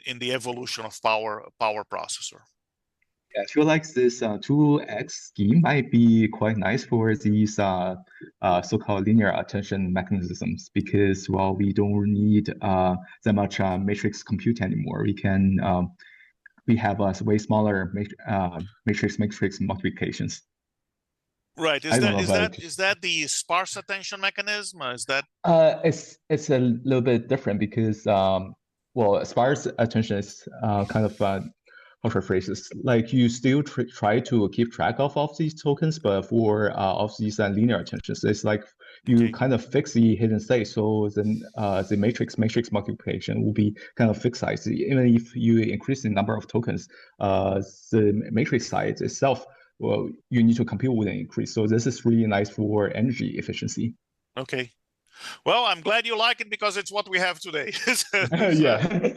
in the evolution of power processor. I feel like this 2x scheme might be quite nice for these so-called linear attention mechanisms because, well, we don't need that much matrix compute anymore. We have way smaller matrix multiplications. Right. Is that the sparse attention mechanism? Is that? It's a little bit different because well, sparse attention is kind of how to phrase this, like you still try to keep track of these tokens, but for of these linear attentions, it's like you kind of fix the hidden state. So then the matrix multiplication will be kind of fixed size. Even if you increase the number of tokens, the matrix size itself, well, you need to compute with an increase. So this is really nice for energy efficiency. Okay. Well, I'm glad you like it because it's what we have today. Yeah.